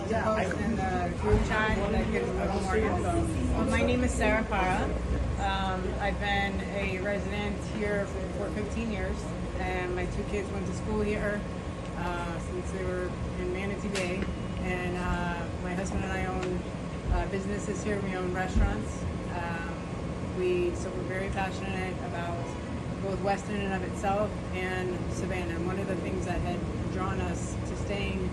to post in the group chat that gives a little more info. Well, my name is Sarah Para. I've been a resident here for 15 years, and my 2 kids went to school here since they were in Manatee Bay. And my husband and I own businesses here. We own restaurants. So we're very passionate about both Weston in and of itself and Savannah. And one of the things that had drawn us to staying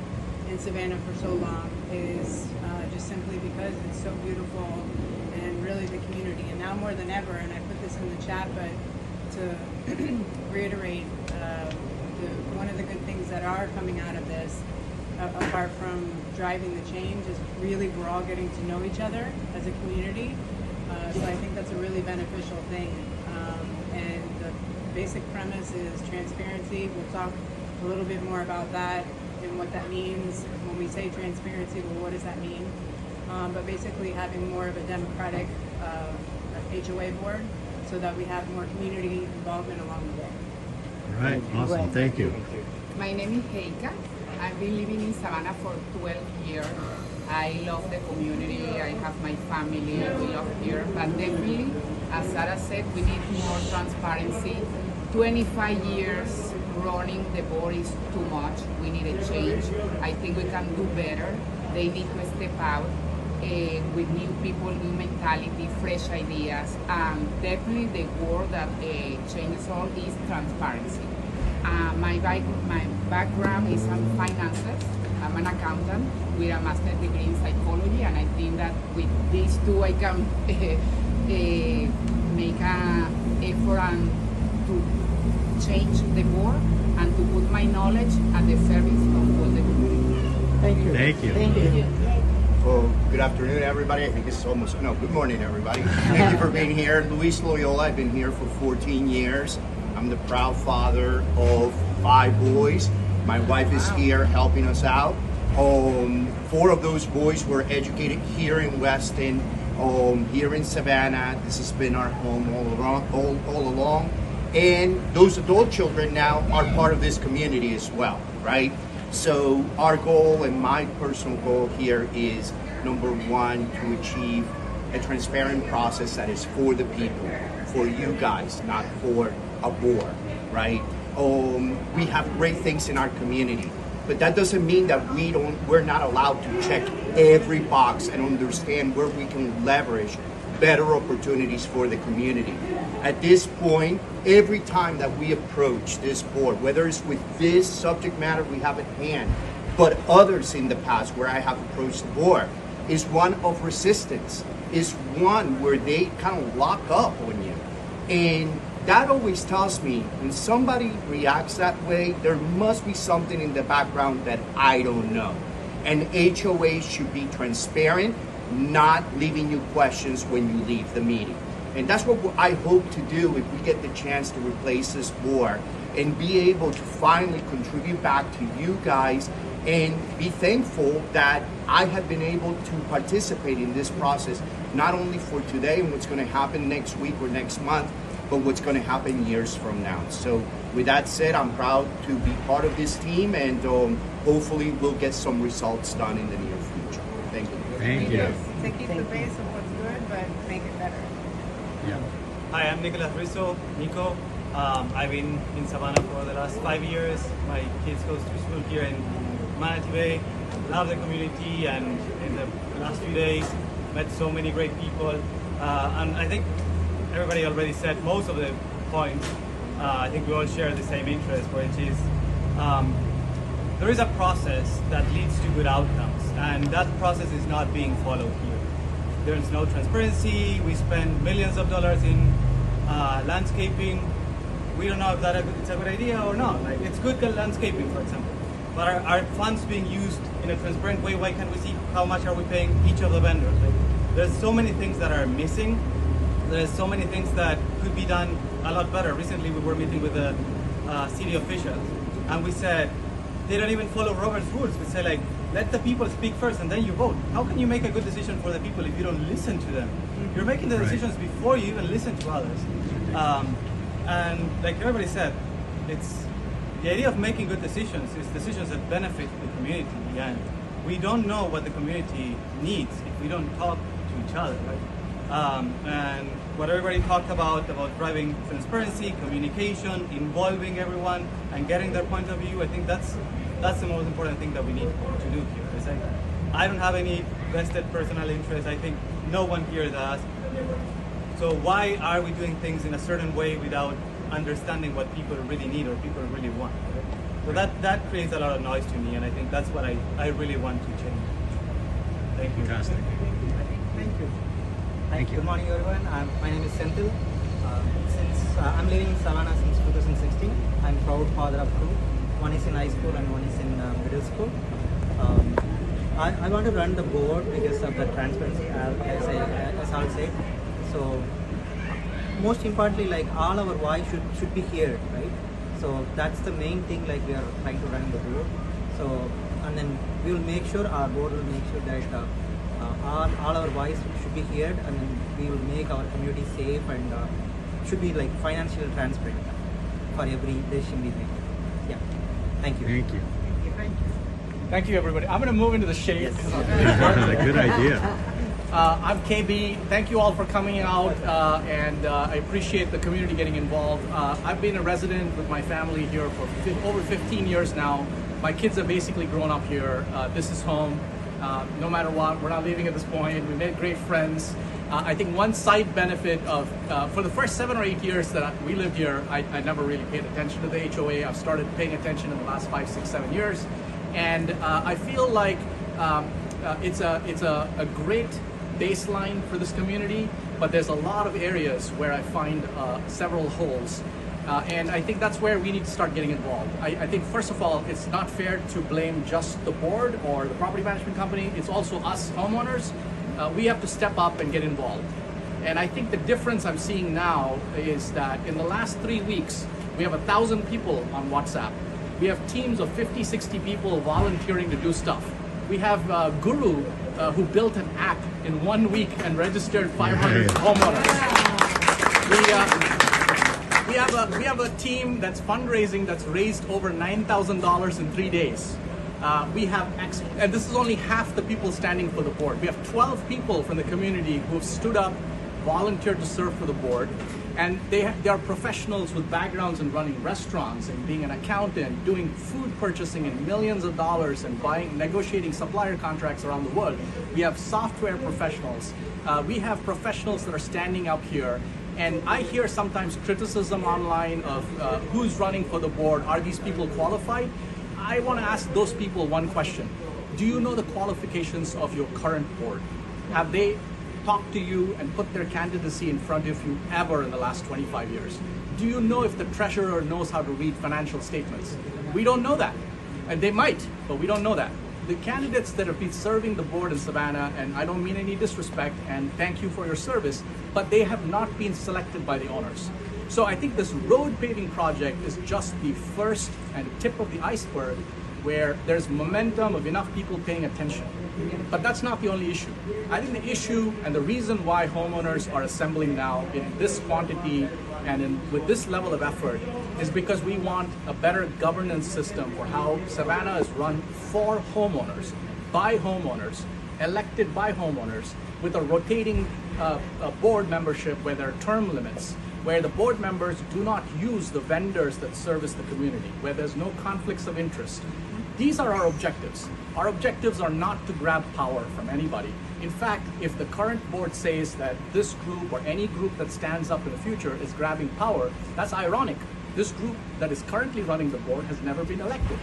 in Savannah for so long is just simply because it's so beautiful and really the community. And now more than ever, and I put this in the chat, but to reiterate, one of the good things that are coming out of this, apart from driving the change, is really we're all getting to know each other as a community. So I think that's a really beneficial thing. And the basic premise is transparency. We'll talk a little bit more about that and what that means. When we say transparency, well, what does that mean? But basically having more of a democratic HOA board so that we have more community involvement along the way. All right, awesome, thank you. My name is Heika. I've been living in Savannah for 12 years. I love the community, I have my family, we love here, but definitely, as Sarah said, we need more transparency. 25 years running the board is too much. We need a change. I think we can do better. They need to step out with new people, new mentality, fresh ideas. Definitely the word that changes all is transparency. My background is in finances. I'm an accountant with a master's degree in psychology, and I think that with these two I can make an effort and to change the board and to put my knowledge at the service of all the community. Thank you. Thank you. Thank you. Well, good afternoon, everybody. I think it's almost, no, good morning, everybody. Thank you for being here. Luis Loyola, I've been here for 14 years. I'm the proud father of 5 boys. My wife is here helping us out. 4 of those boys were educated here in Weston, here in Savannah. This has been our home all along. And those adult children now are part of this community as well, right? So our goal and my personal goal here is, number 1, to achieve a transparent process that is for the people, for you guys, not for a board, right? We have great things in our community, but that doesn't mean that we're not allowed to check every box and understand where we can leverage better opportunities for the community. At this point, every time that we approach this board, whether it's with this subject matter we have at hand, but others in the past where I have approached the board, is one of resistance, is one where they kind of lock up on you. And that always tells me when somebody reacts that way, there must be something in the background that I don't know. And HOAs should be transparent, not leaving you questions when you leave the meeting. And that's what I hope to do if we get the chance to replace this board and be able to finally contribute back to you guys and be thankful that I have been able to participate in this process, not only for today and what's going to happen next week or next month, but what's going to happen years from now. So with that said, I'm proud to be part of this team, and hopefully we'll get some results done in the near future. Thank you. Thank you. To keep the base of what's good, but make it better. Yeah. Hi, I'm Nicolas Rizzo, Nico. I've been in Savannah for the last 5 years. My kids go to school here in Manatee Bay. Love the community, and in the last few days met so many great people. And I think everybody already said most of the points. I think we all share the same interest, which is there is a process that leads to good outcomes, and that process is not being followed here. There is no transparency. We spend millions of dollars in landscaping. We don't know if it's a good idea or not. Like, it's good landscaping, for example, but are funds being used in a transparent way? Why can't we see how much are we paying each of the vendors? Like, there's so many things that are missing. There's so many things that could be done a lot better. Recently, we were meeting with the city officials, and we said they don't even follow Robert's rules. We say, like, let the people speak first, and then you vote. How can you make a good decision for the people if you don't listen to them? You're making the decisions before you even listen to others. And like everybody said, it's the idea of making good decisions is decisions that benefit the community. And we don't know what the community needs if we don't talk to each other, right? And what everybody talked about driving transparency, communication, involving everyone, and getting their point of view, I think that's the most important thing that we need to do here. It's like, I don't have any vested personal interest. I think no one here does. So why are we doing things in a certain way without understanding what people really need or people really want? So that creates a lot of noise to me, and I think that's what I really want to change. Thank you. Fantastic. Thank you. Thank you. Good morning, everyone. My name is Senthil. Since I'm living in Savanna since 2016, I'm proud father of two. One is in high school and one is in middle school. I want to run the board because of the transparency, as I'll say. So, most importantly, like all our voice should be heard, right? So that's the main thing. Like we are trying to run the board. So, and then we will make sure our board will make sure that all our voice should be heard, and then we will make our community safe and should be like financially transparent for every decision we make. Yeah. Thank you. Thank you. Thank you, everybody. I'm going to move into the shade. That's a good idea. I'm KB. Thank you all for coming out, and I appreciate the community getting involved. I've been a resident with my family here for over 15 years now. My kids have basically grown up here. This is home. No matter what, we're not leaving at this point. We made great friends. I think one side benefit of, for the first 7 or 8 years that we lived here, I never really paid attention to the HOA. I've started paying attention in the last 5, 6, 7 years. And I feel like it's a great baseline for this community, but there's a lot of areas where I find several holes. And I think that's where we need to start getting involved. I think, first of all, it's not fair to blame just the board or the property management company. It's also us homeowners. We have to step up and get involved. And I think the difference I'm seeing now is that in the last 3 weeks, we have 1,000 people on WhatsApp. We have teams of 50, 60 people volunteering to do stuff. We have Guru, who built an app in 1 week and registered 500 homeowners. We have a team that's fundraising that's raised over $9,000 in 3 days. And this is only half the people standing for the board. We have 12 people from the community who have stood up, volunteered to serve for the board. And they are professionals with backgrounds in running restaurants and being an accountant, doing food purchasing in millions of dollars and negotiating supplier contracts around the world. We have software professionals. We have professionals that are standing up here. And I hear sometimes criticism online of who's running for the board. Are these people qualified? I want to ask those people one question. Do you know the qualifications of your current board? Have they talked to you and put their candidacy in front of you ever in the last 25 years? Do you know if the treasurer knows how to read financial statements? We don't know that. And they might, but we don't know that. The candidates that have been serving the board in Savanna, and I don't mean any disrespect, and thank you for your service, but they have not been selected by the owners. So I think this road paving project is just the first and tip of the iceberg where there's momentum of enough people paying attention. But that's not the only issue. I think the issue and the reason why homeowners are assembling now in this quantity and with this level of effort is because we want a better governance system for how Savanna is run for homeowners, by homeowners, elected by homeowners, with a rotating board membership where there are term limits, where the board members do not use the vendors that service the community, where there's no conflicts of interest. These are our objectives. Our objectives are not to grab power from anybody. In fact, if the current board says that this group or any group that stands up in the future is grabbing power, that's ironic. This group that is currently running the board has never been elected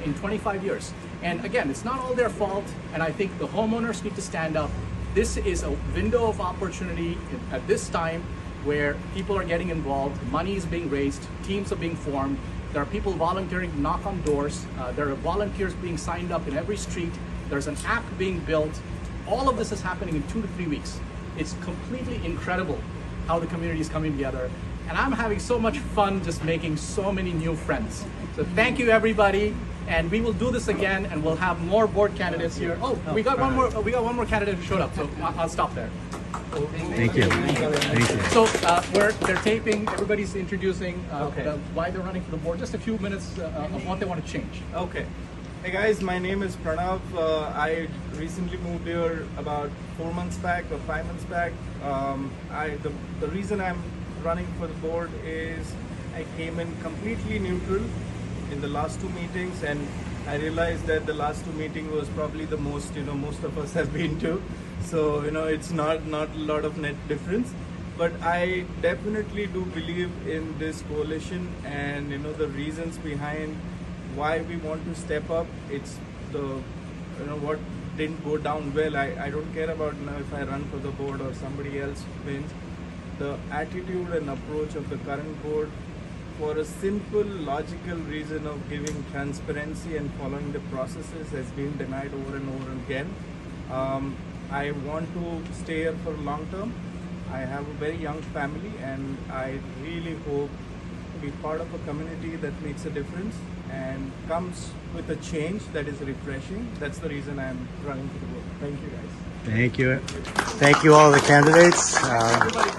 in 25 years. And again, it's not all their fault, and I think the homeowners need to stand up. This is a window of opportunity at this time where people are getting involved, money is being raised, teams are being formed, there are people volunteering to knock on doors, there are volunteers being signed up in every street, there's an app being built. All of this is happening in 2 to 3 weeks. It's completely incredible how the community is coming together. And I'm having so much fun just making so many new friends. So thank you, everybody. And we will do this again, and we'll have more board candidates here. Oh, we got one more candidate who showed up, so I'll stop there. Thank you. Thank you. So they're taping. Everybody's introducing why they're running for the board. Just a few minutes of what they want to change. Okay. Hey guys, my name is Pranav. I recently moved here about 4 months back or 5 months back. The reason I'm running for the board is I came in completely neutral in the last 2 meetings, and I realized that the last 2 meetings was probably the most most of us have been to. So it's not a lot of net difference. But I definitely do believe in this coalition, and the reasons behind why we want to step up. It's the what didn't go down well. I don't care about now if I run for the board or somebody else wins. The attitude and approach of the current board, for a simple logical reason of giving transparency and following the processes, has been denied over and over again. I want to stay here for long term. I have a very young family, and I really hope to be part of a community that makes a difference and comes with a change that is refreshing. That's the reason I'm running for the board. Thank you, guys. Thank you. Thank you, all the candidates.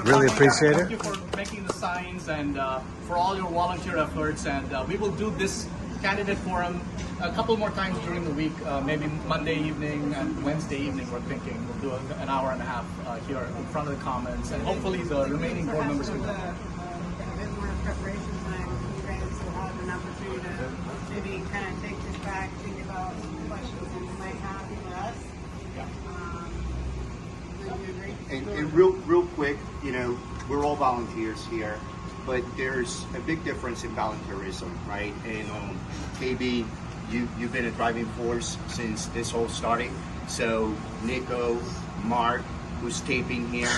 Really appreciate Thank it. you for making the signs and for all your volunteer efforts. And we will do this candidate forum a couple more times during the week, maybe Monday evening and Wednesday evening. We're thinking we'll do an hour and a half here in front of the Commons, and hopefully the remaining board members can. A bit more preparation time, you guys will have an opportunity to maybe kind of take this back, think about questions that you might have for us. Would you agree? And real quick, we're all volunteers here, but there's a big difference in volunteerism, right? And KB, you've been a driving force since this whole starting. So Nico, Mark, who's taping here,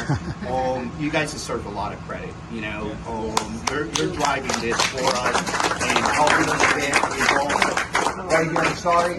you guys deserve a lot of credit. You're driving this for us and helping us get involved. Right here, I'm sorry.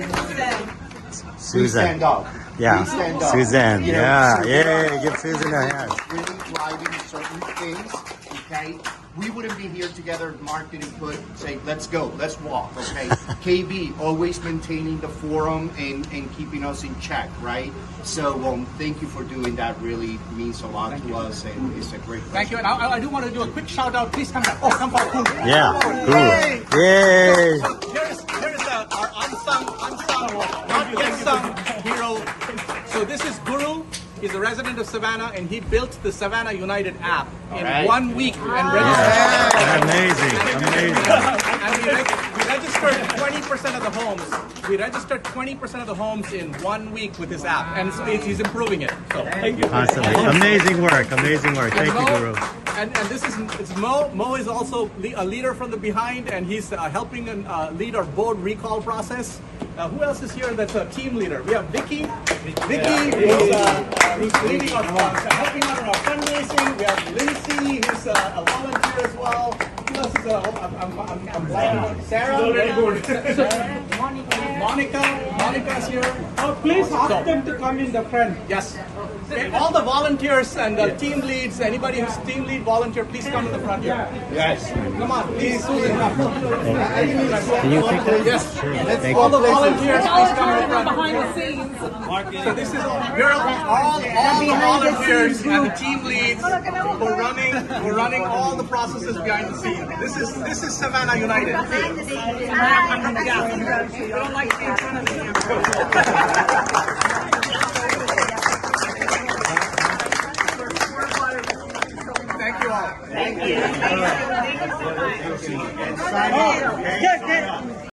Please stand up. Yeah, Please stand up. Suzanne. Yeah, give Susan a hand. Really driving certain things, okay? We wouldn't be here together if Mark didn't say, let's go, let's walk, okay? KB, always maintaining the forum and keeping us in check, right? So thank you for doing that. Really means a lot to us, and it's a great Thank you. And I do want to do a quick shout out. Please come back. Come forward. Yeah, Yay! cool. Yay! Here's our unsung, not yet sung hero. So this is Guru. He's a resident of Savannah, and he built the Savannah United app in 1 week and registered. Amazing. And we registered 20% of the homes. We registered 20% of the homes in 1 week with this app, and so he's improving it. So thank you. Constantly. Amazing work. Thank you, Guru. And this is Mo. Mo is also a leader from the behind, and he's helping lead our board recall process. Who else is here that's a team leader? We have Vicky. Vicky who's leading helping out in our fundraising. We have Lindsay, who's a volunteer as well. Who else is I'm blanking. Sarah. Monica's here. Please ask them to come in the front. Yes. Okay, all the volunteers and the team leads, anybody who's team lead volunteer, please come to the front here. Yes. Come on, please, Susan. Can you take that? Yes. Thank All you. the volunteers, please come to the front. Behind the scenes. So this is all the volunteers and the team leads who are running all the processes behind the scenes. This is Savannah United. We don't like to be in front of them. Thank you all. Thank you. And sign up, okay?